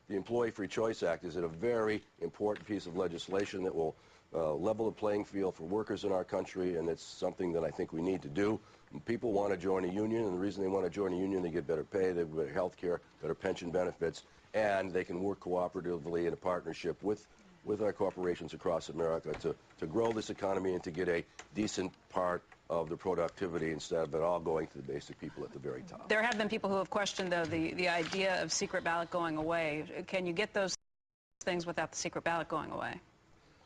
the Employee Free Choice Act is a very important piece of legislation that will level the playing field for workers in our country, and it's something that I think we need to do. When people want to join a union, and the reason they want to join a union, they get better pay, they get better health care, better pension benefits, and they can work cooperatively in a partnership with our corporations across America to grow this economy and to get a decent part of the productivity instead of it all going to the basic people at the very top. There have been people who have questioned, though, the idea of secret ballot going away. Can you get those things without the secret ballot going away?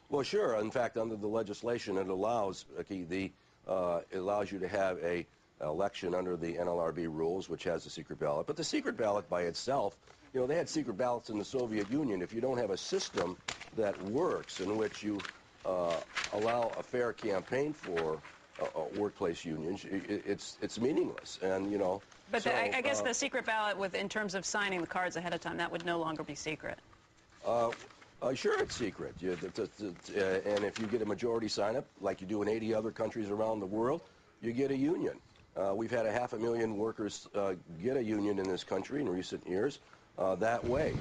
Well, sure. In fact, under the legislation, it allows it allows you to have a election under the NLRB rules, which has the secret ballot. But the secret ballot by itself, you know, they had secret ballots in the Soviet Union. If you don't have a system that works in which you allow a fair campaign for workplace unions, it's meaningless. And, you know. But so, I guess the secret ballot, in terms of signing the cards ahead of time, that would no longer be secret. Sure, it's secret. And if you get a majority sign-up, like you do in 80 other countries around the world, you get a union. We've had 500,000 workers get a union in this country in recent years that way.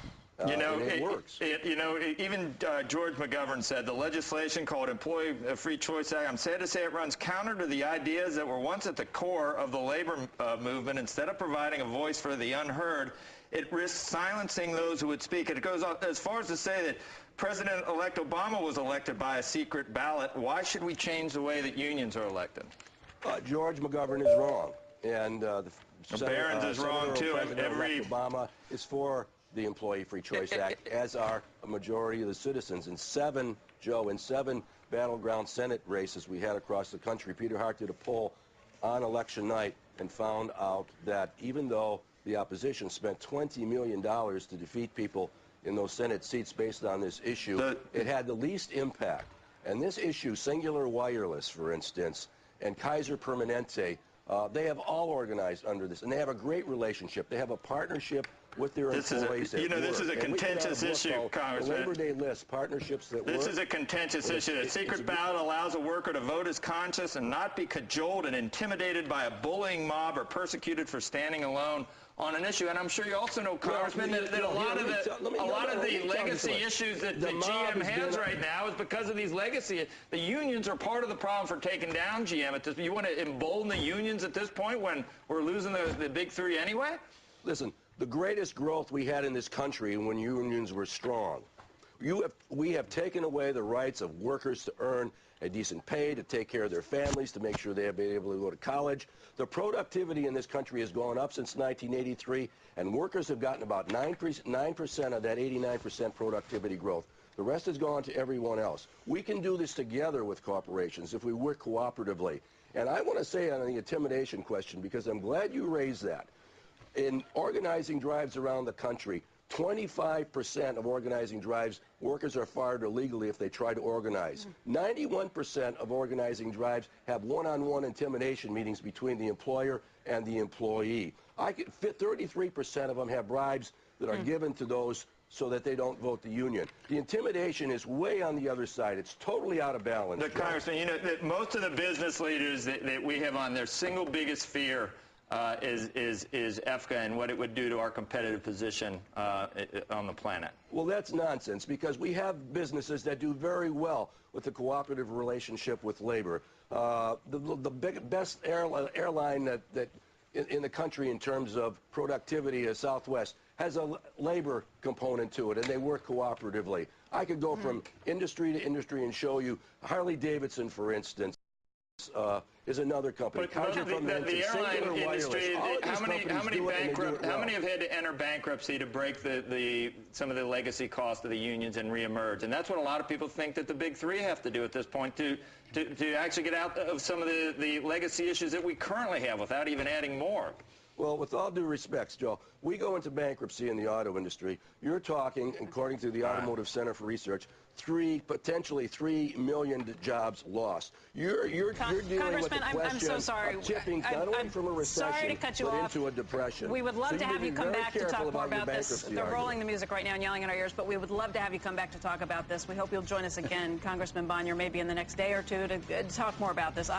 You know, and it works. Even George McGovern said the legislation called Employee Free Choice Act, I'm sad to say it runs counter to the ideas that were once at the core of the labor movement. Instead of providing a voice for the unheard, it risks silencing those who would speak. It goes as far as to say that President-elect Obama was elected by a secret ballot. Why should we change the way that unions are elected? George McGovern is wrong. And Barron's is wrong, too. President-elect Obama is for the Employee Free Choice Act, as are a majority of the citizens. In seven battleground Senate races we had across the country, Peter Hart did a poll on election night and found out that even though the opposition spent $20 million to defeat people in those Senate seats based on this issue, it had the least impact. And this issue, Singular Wireless, for instance, and Kaiser Permanente, they have all organized under this, and they have a great relationship. They have a partnership with their employees. This is a contentious issue, Congressman. The Labor Day list, partnerships that This is a contentious issue. The secret ballot allows a worker to vote his conscience and not be cajoled and intimidated by a bullying mob or persecuted for standing alone on an issue. And I'm sure you also know, Congressman, that a lot of the legacy issues that GM has right now is because of these legacy. The unions are part of the problem for taking down GM at this. You want to embolden the unions at this point when we're losing the big three anyway? Listen, the greatest growth we had in this country when unions were strong. We have taken away the rights of workers to earn a decent pay, to take care of their families, to make sure they have been able to go to college. The productivity in this country has gone up since 1983, and workers have gotten about 9% of that 89% productivity growth. The rest has gone to everyone else. We can do this together with corporations if we work cooperatively. And I want to say on the intimidation question, because I'm glad you raised that. In organizing drives around the country, 25% of organizing drives, workers are fired illegally if they try to organize. 91% of organizing drives have one-on-one intimidation meetings between the employer and the employee. 33% of them have bribes that are given to those so that they don't vote the union. The intimidation is way on the other side. It's totally out of balance. Congressman, you know that most of the business leaders that we have on, their single biggest fear is EFCA and what it would do to our competitive position on the planet. Well, that's nonsense, because we have businesses that do very well with the cooperative relationship with labor. The best airline that in the country in terms of productivity is Southwest, has a labor component to it, and they work cooperatively. I could go from industry to industry and show you Harley-Davidson, for instance, is another company. But the airline industry, how many have had to enter bankruptcy to break some of the legacy costs of the unions and reemerge? And that's what a lot of people think that the big three have to do at this point to actually get out of some of the legacy issues that we currently have without even adding more. Well, with all due respect, Joe, we go into bankruptcy in the auto industry. You're talking, according to the Automotive Center for Research, potentially 3 million jobs lost. You're dealing with the question of tipping not only from a recession but into a depression. We would love to have you come back to talk more about this. They're rolling the music right now and yelling in our ears, but we would love to have you come back to talk about this. We hope you'll join us again, Congressman Bonior, maybe in the next day or two to talk more about this.